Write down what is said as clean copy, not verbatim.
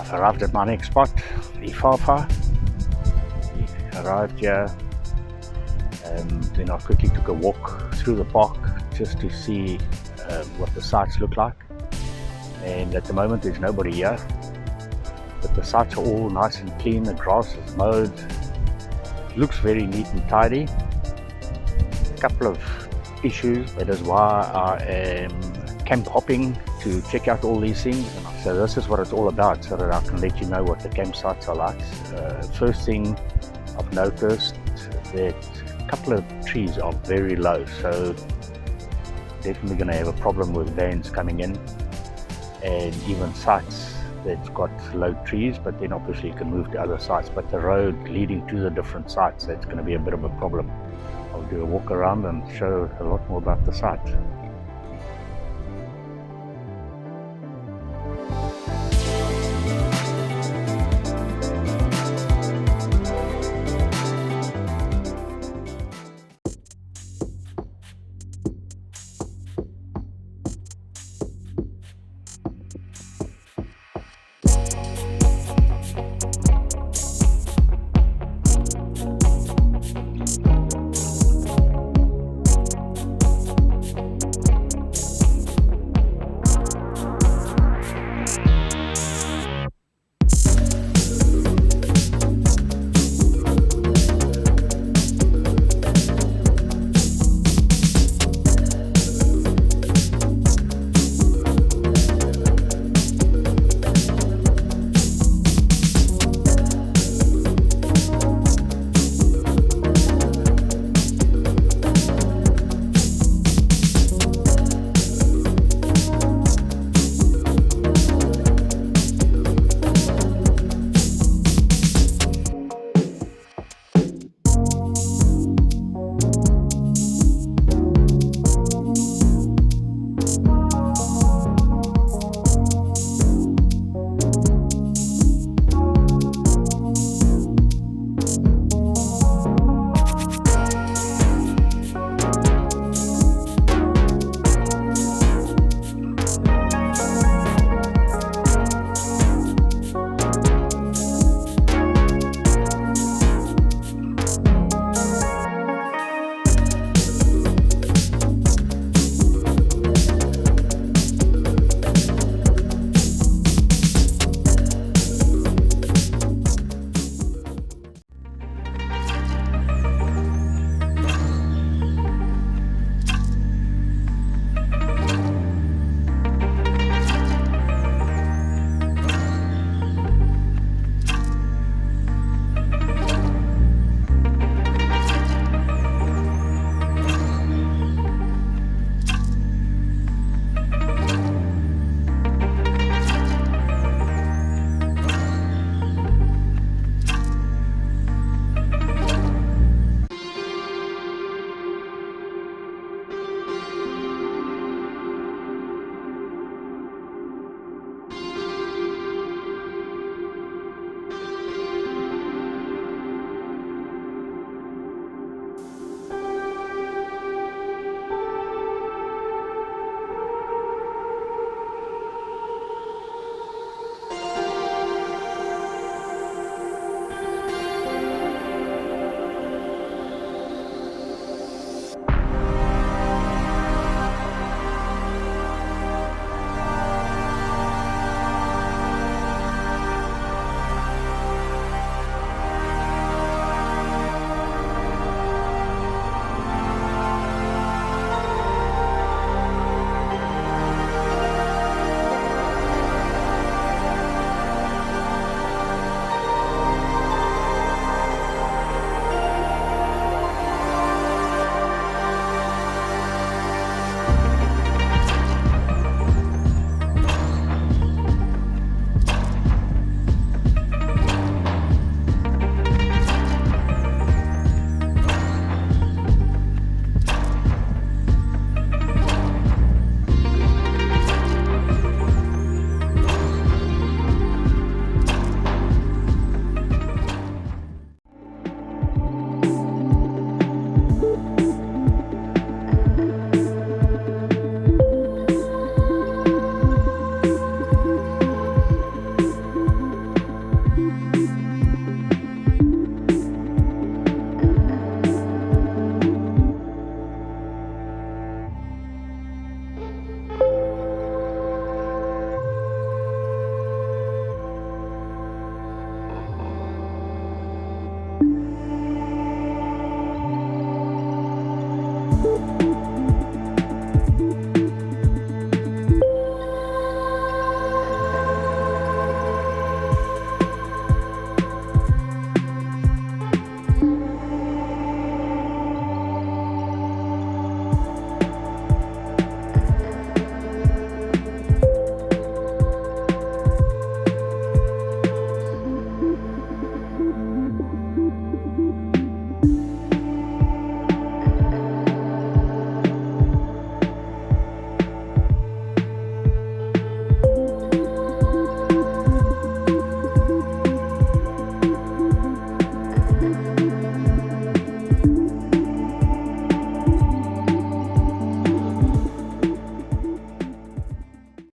I've arrived at my next spot, Ifafa. Arrived here, then I quickly took a walk through the park just to see what the sites look like. And at the moment there's nobody here, but the sites are all nice and clean, the grass is mowed, looks very neat and tidy. A couple of issues, that is why I am camp hopping to check out all these things. So this is what it's all about, so that I can let you know what the campsites are like. First thing I've noticed that a couple of trees are very low, so definitely going to have a problem with vans coming in, and even sites that's got low trees, but then obviously you can move to other sites, but the road leading to the different sites, that's going to be a bit of a problem. I'll do a walk around and show a lot more about the site.